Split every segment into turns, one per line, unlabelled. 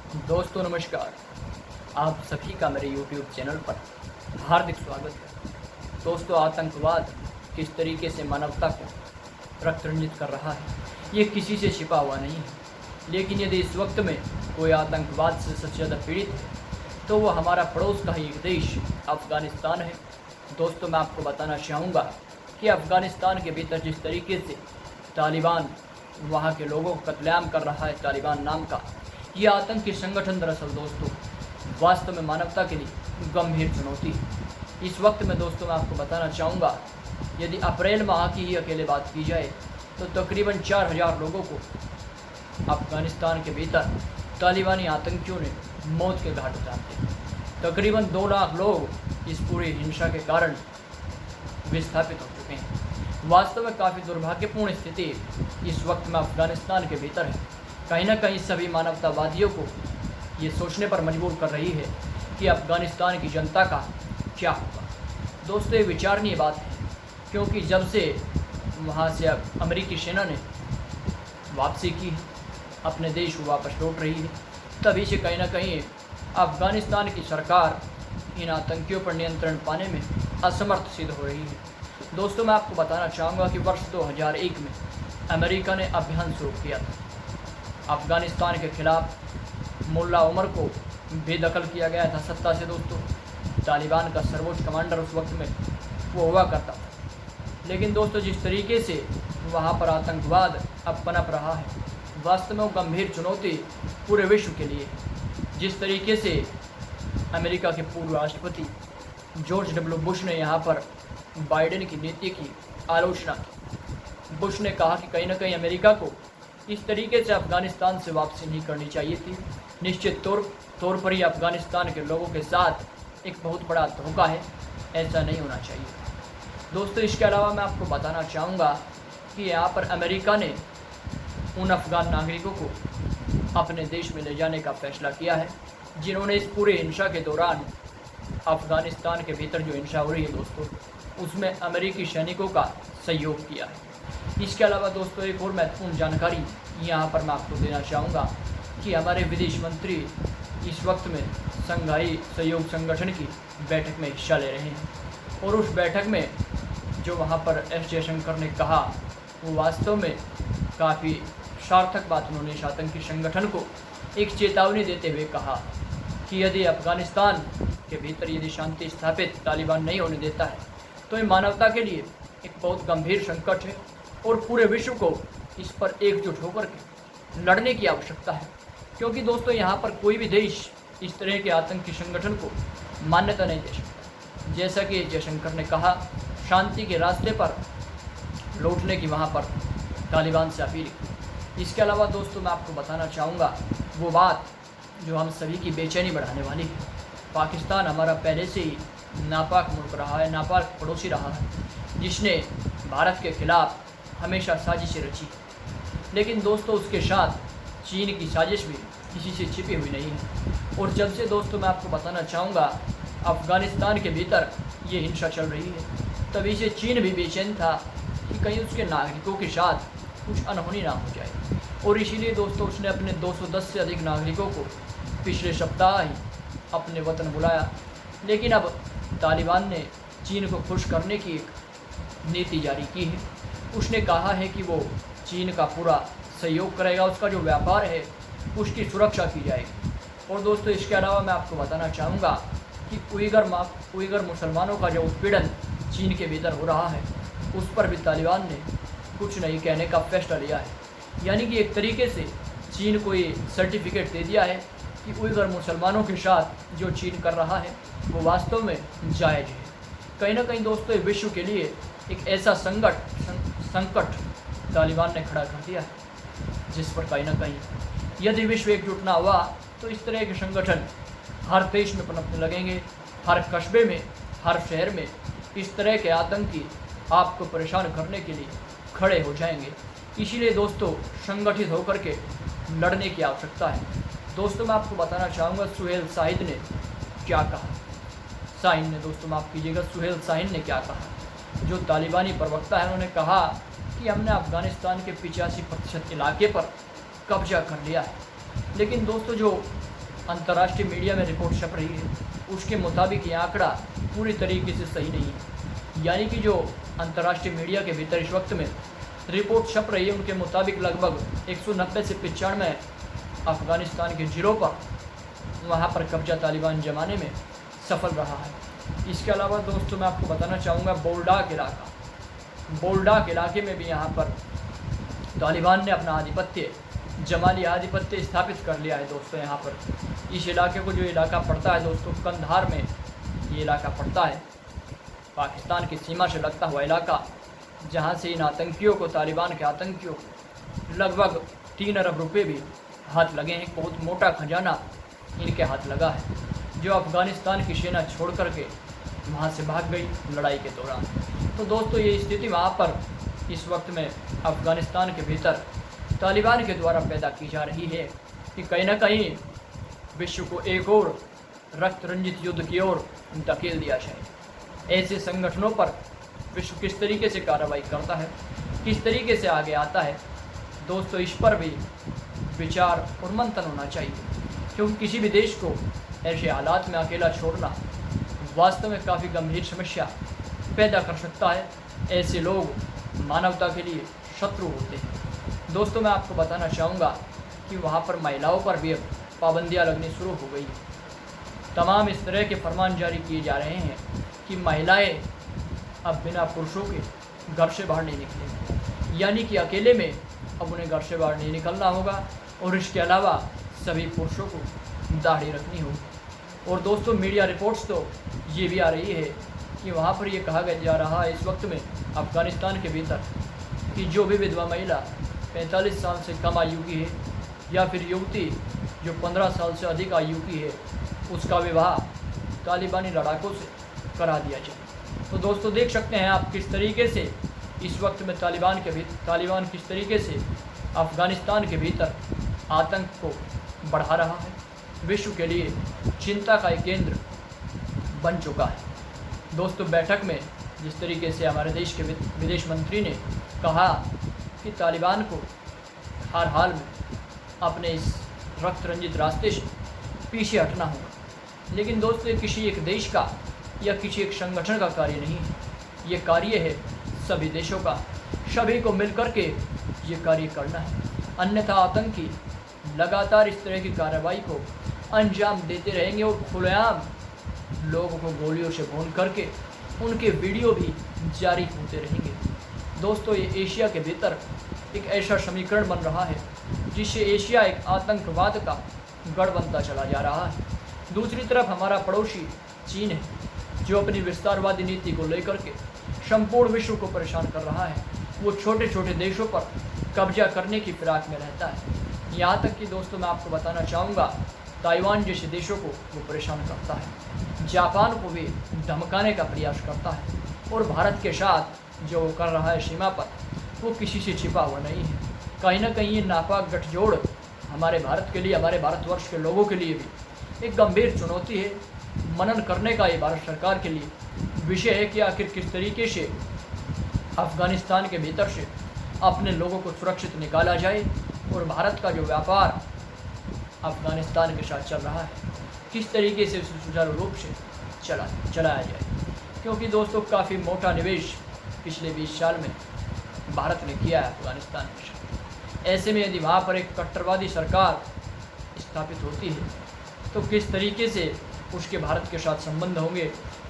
दोस्तों नमस्कार। आप सभी का मेरे YouTube चैनल पर हार्दिक स्वागत है। दोस्तों, आतंकवाद किस तरीके से मानवता को रक्त रंजित कर रहा है, ये किसी से छिपा हुआ नहीं है। लेकिन यदि इस वक्त में कोई आतंकवाद से सबसे ज़्यादा पीड़ित है तो वो हमारा पड़ोस का ही एक देश अफ़गानिस्तान है। दोस्तों, मैं आपको बताना चाहूँगा कि अफ़गानिस्तान के भीतर जिस तरीके से तालिबान वहाँ के लोगों को कत्लेआम कर रहा है, तालिबान नाम का ये आतंकी संगठन दरअसल दोस्तों वास्तव में मानवता के लिए गंभीर चुनौती है। इस वक्त में दोस्तों मैं आपको बताना चाहूँगा, यदि अप्रैल माह की ही अकेले बात की जाए तो तकरीबन 4000 लोगों को अफ़गानिस्तान के भीतर तालिबानी आतंकियों ने मौत के घाट उतार दिए। तकरीबन 2 लाख लोग इस पूरी हिंसा के कारण विस्थापित हो चुके हैं। वास्तव में काफ़ी दुर्भाग्यपूर्ण स्थिति इस वक्त में अफ़गानिस्तान के भीतर है। कहीं ना कहीं सभी मानवतावादियों को ये सोचने पर मजबूर कर रही है कि अफ़गानिस्तान की जनता का क्या होगा। दोस्तों, ये विचारणीय बात है, क्योंकि जब से वहाँ से अमेरिकी सेना ने वापसी की है, अपने देश को वापस लौट रही है, तभी से कहीं ना कहीं अफ़गानिस्तान की सरकार इन आतंकियों पर नियंत्रण पाने में असमर्थ सिद्ध हो रही है। दोस्तों, मैं आपको बताना चाहूँगा कि वर्ष 2001 में अमेरिका ने अभियान शुरू किया था। अफ़गानिस्तान के खिलाफ मुल्ला उमर को बेदखल किया गया था सत्ता से। दोस्तों, तालिबान का सर्वोच्च कमांडर उस वक्त में वो हुआ करता था। लेकिन दोस्तों, जिस तरीके से वहाँ पर आतंकवाद अब पनप रहा है, वास्तव में वो गंभीर चुनौती पूरे विश्व के लिए। जिस तरीके से अमेरिका के पूर्व राष्ट्रपति जॉर्ज डब्ल्यू बुश ने यहाँ पर बाइडेन की नीति की आलोचना की। बुश ने कहा कि कहीं ना कहीं अमेरिका को इस तरीके से अफ़गानिस्तान से वापसी नहीं करनी चाहिए थी। निश्चित तौर पर ही अफ़गानिस्तान के लोगों के साथ एक बहुत बड़ा धोखा है, ऐसा नहीं होना चाहिए। दोस्तों, इसके अलावा मैं आपको बताना चाहूँगा कि यहाँ पर अमेरिका ने उन अफ़गान नागरिकों को अपने देश में ले जाने का फैसला किया है जिन्होंने इस पूरे हिंसा के दौरान अफ़गानिस्तान के भीतर जो हिंसा हो रही है दोस्तों, उसमें अमेरिकी सैनिकों का सहयोग किया है। इसके अलावा दोस्तों, एक और महत्वपूर्ण जानकारी यहाँ पर मैं आपको देना चाहूँगा कि हमारे विदेश मंत्री इस वक्त में शंघाई सहयोग संगठन की बैठक में हिस्सा ले रहे हैं, और उस बैठक में जो वहाँ पर एस जयशंकर ने कहा वो वास्तव में काफ़ी सार्थक बात। उन्होंने इस आतंकी संगठन को एक चेतावनी देते हुए कहा कि यदि अफ़गानिस्तान के भीतर यदि शांति स्थापित तालिबान नहीं होने देता है तो ये मानवता के लिए एक बहुत गंभीर संकट है, और पूरे विश्व को इस पर एकजुट होकर के लड़ने की आवश्यकता है। क्योंकि दोस्तों, यहाँ पर कोई भी देश इस तरह के आतंकी संगठन को मान्यता नहीं दे सकता। जैसा कि जयशंकर ने कहा, शांति के रास्ते पर लौटने की वहाँ पर तालिबान से अपील की। इसके अलावा दोस्तों, मैं आपको बताना चाहूँगा वो बात जो हम सभी की बेचैनी बढ़ाने वाली है। पाकिस्तान हमारा पहले से ही नापाक मुल्क रहा है, नापाक पड़ोसी रहा है, जिसने भारत के खिलाफ हमेशा साजिशें रची। लेकिन दोस्तों, उसके साथ चीन की साजिश भी किसी से छिपी हुई नहीं है। और जब से दोस्तों मैं आपको बताना चाहूँगा अफ़गानिस्तान के भीतर ये हिंसा चल रही है, तभी से चीन भी बेचैन था कि कहीं उसके नागरिकों के साथ कुछ अनहोनी ना हो जाए। और इसीलिए दोस्तों उसने अपने 210 से अधिक नागरिकों को पिछले सप्ताह ही अपने वतन बुलाया। लेकिन अब तालिबान ने चीन को खुश करने की एक नीति जारी की है। उसने कहा है कि वो चीन का पूरा सहयोग करेगा, उसका जो व्यापार है उसकी सुरक्षा की जाएगी। और दोस्तों, इसके अलावा मैं आपको बताना चाहूँगा कि उइगर मुसलमानों का जो उत्पीड़न चीन के भीतर हो रहा है, उस पर भी तालिबान ने कुछ नहीं कहने का फैसला लिया है। यानी कि एक तरीके से चीन को ये सर्टिफिकेट दे दिया है कि उइगर मुसलमानों के साथ जो चीन कर रहा है वो वास्तव में जायज़ है। कहीं ना कहीं दोस्तों, विश्व के लिए एक ऐसा संकट तालिबान ने खड़ा कर दिया है जिस पर कहीं ना कहीं यदि विश्व एकजुट ना हुआ तो इस तरह के संगठन हर देश में पनपने लगेंगे। हर कस्बे में, हर शहर में इस तरह के आतंकी आपको परेशान करने के लिए खड़े हो जाएंगे। इसीलिए दोस्तों, संगठित होकर के लड़ने की आवश्यकता है। दोस्तों, मैं आपको बताना चाहूँगा सुहेल शाहिद ने क्या कहा। शाहीन ने दोस्तों माफ़ कीजिएगा, सुहेल शाहीन ने क्या कहा, जो तालिबानी प्रवक्ता है, उन्होंने कहा कि हमने अफ़गानिस्तान के 85% इलाके पर कब्जा कर लिया है। लेकिन दोस्तों, जो अंतर्राष्ट्रीय मीडिया में रिपोर्ट छप रही है उसके मुताबिक ये आंकड़ा पूरी तरीके से सही नहीं है। यानी कि जो अंतर्राष्ट्रीय मीडिया के भीतर इस वक्त में रिपोर्ट छप रही है उनके मुताबिक लगभग 190 से 95 अफ़गानिस्तान के ज़िलों पर वहाँ पर कब्जा तालिबान जमाने में सफल रहा है। इसके अलावा दोस्तों मैं आपको बताना चाहूँगा बोल्डाक इलाके में भी यहाँ पर तालिबान ने अपना आधिपत्य, जमाली आधिपत्य स्थापित कर लिया है। दोस्तों यहाँ पर इस इलाके को, जो इलाका पड़ता है दोस्तों कंधार में ये इलाका पड़ता है, पाकिस्तान की सीमा से लगता हुआ इलाका, जहाँ से इन आतंकियों को, तालिबान के आतंकियों को लगभग 3 अरब रुपये भी हाथ लगे हैं। बहुत मोटा खजाना इनके हाथ लगा है, जो अफ़गानिस्तान की सेना छोड़ करके वहाँ से भाग गई लड़ाई के दौरान। तो दोस्तों ये स्थिति वहाँ पर इस वक्त में अफ़गानिस्तान के भीतर तालिबान के द्वारा पैदा की जा रही है कि कहीं ना कहीं विश्व को एक और रक्त रंजित युद्ध की ओर धकेल दिया जाए। ऐसे संगठनों पर विश्व किस तरीके से कार्रवाई करता है, किस तरीके से आगे आता है दोस्तों, इस पर भी विचार और मंथन होना चाहिए, क्योंकि किसी भी देश को ऐसे हालात में अकेला छोड़ना वास्तव में काफ़ी गंभीर समस्या पैदा कर सकता है। ऐसे लोग मानवता के लिए शत्रु होते हैं। दोस्तों मैं आपको बताना चाहूँगा कि वहाँ पर महिलाओं पर भी अब पाबंदियाँ लगनी शुरू हो गई हैं। तमाम इस तरह के फरमान जारी किए जा रहे हैं कि महिलाएं अब बिना पुरुषों के घर से बाहर नहीं निकलेंगी, यानी कि अकेले में अब उन्हें घर से बाहर नहीं निकलना होगा और इसके अलावा सभी पुरुषों को दाढ़ी रखनी होगी। और दोस्तों मीडिया रिपोर्ट्स तो ये भी आ रही है कि वहाँ पर ये कहा जा रहा है इस वक्त में अफ़गानिस्तान के भीतर कि जो भी विधवा महिला 45 साल से कम आयु की है या फिर युवती जो 15 साल से अधिक आयु की है, उसका विवाह तालिबानी लड़ाकों से करा दिया जाए। तो दोस्तों देख सकते हैं आप किस तरीके से इस वक्त में तालिबान किस तरीके से अफ़गानिस्तान के भीतर आतंक को बढ़ा रहा है, विश्व के लिए चिंता का एक केंद्र बन चुका है। दोस्तों बैठक में जिस तरीके से हमारे देश के विदेश मंत्री ने कहा कि तालिबान को हर हाल में अपने इस रक्त रंजित रास्ते से पीछे हटना होगा, लेकिन दोस्तों ये किसी एक देश का या किसी एक संगठन का कार्य नहीं है, ये कार्य है सभी देशों का। सभी को मिलकर के ये कार्य करना है, अन्यथा आतंकी लगातार इस तरह की कार्रवाई को अंजाम देते रहेंगे और खुलेआम लोगों को गोलियों से भून करके उनके वीडियो भी जारी होते रहेंगे। दोस्तों ये एशिया के भीतर एक ऐसा समीकरण बन रहा है जिससे एशिया एक आतंकवाद का गढ़ बनता चला जा रहा है। दूसरी तरफ हमारा पड़ोसी चीन है, जो अपनी विस्तारवादी नीति को लेकर के संपूर्ण विश्व को परेशान कर रहा है। वो छोटे छोटे देशों पर कब्जा करने की फिराक में रहता है। यहाँ तक कि दोस्तों मैं आपको बताना चाहूँगा ताइवान जैसे देशों को वो परेशान करता है, जापान को भी धमकाने का प्रयास करता है, और भारत के साथ जो कर रहा है सीमा पर वो किसी से छिपा हुआ नहीं है। कहीं ना कहीं ये नापाक गठजोड़ हमारे भारत के लिए, हमारे भारतवर्ष के लोगों के लिए भी एक गंभीर चुनौती है। मनन करने का ये भारत सरकार के लिए विषय है कि आखिर किस तरीके से अफ़गानिस्तान के भीतर से अपने लोगों को सुरक्षित निकाला जाए और भारत का जो व्यापार अफ़गानिस्तान के साथ चल रहा है किस तरीके से उसे सुचारू रूप से चलाया जाए, क्योंकि दोस्तों काफ़ी मोटा निवेश पिछले 20 साल में भारत ने किया है अफ़गानिस्तान के साथ। ऐसे में यदि वहाँ पर एक कट्टरवादी सरकार स्थापित होती है तो किस तरीके से उसके भारत के साथ संबंध होंगे,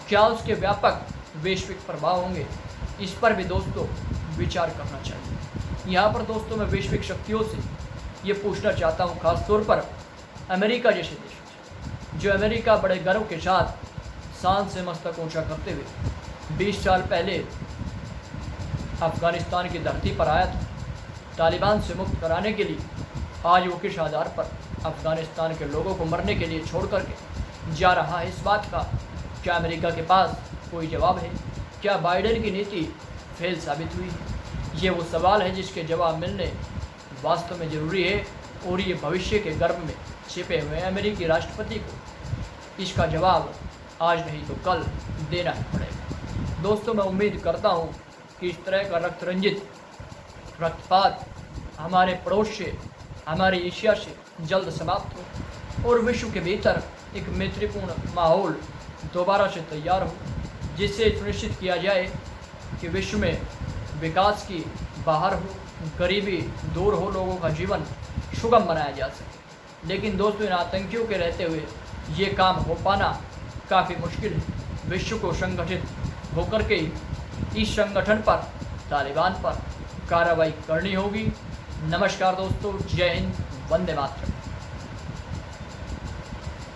क्या उसके व्यापक वैश्विक प्रभाव होंगे, इस पर भी दोस्तों विचार करना चाहिए। यहाँ पर दोस्तों मैं वैश्विक शक्तियों से ये पूछना चाहता हूँ, खासतौर पर अमेरिका जैसे देश, जो अमेरिका बड़े गर्व के साथ शान से मस्तक ऊंचा करते हुए 20 साल पहले अफ़गानिस्तान की धरती पर आया था तालिबान से मुक्त कराने के लिए, आज वो किस आधार पर अफ़गानिस्तान के लोगों को मरने के लिए छोड़ करके जा रहा है। इस बात का क्या अमेरिका के पास कोई जवाब है? क्या बाइडेन की नीति फेल साबित हुई है? ये वो सवाल है जिसके जवाब मिलने वास्तव में ज़रूरी है, और ये भविष्य के गर्भ में छिपे हुए अमेरिकी राष्ट्रपति को इसका जवाब आज नहीं तो कल देना ही पड़ेगा। दोस्तों मैं उम्मीद करता हूँ कि इस तरह का रक्त रंजित रक्तपात हमारे पड़ोस से, हमारे एशिया से जल्द समाप्त हो और विश्व के भीतर एक मैत्रीपूर्ण माहौल दोबारा से तैयार हो, जिससे सुनिश्चित किया जाए कि विश्व में विकास की बहार हो, गरीबी दूर हो, लोगों का जीवन सुगम बनाया जा सके। लेकिन दोस्तों, इन आतंकियों के रहते हुए ये काम हो पाना काफ़ी मुश्किल है। विश्व को संगठित होकर के इस संगठन पर, तालिबान पर कार्रवाई करनी होगी। नमस्कार दोस्तों, जय हिंद, वंदे मातरम।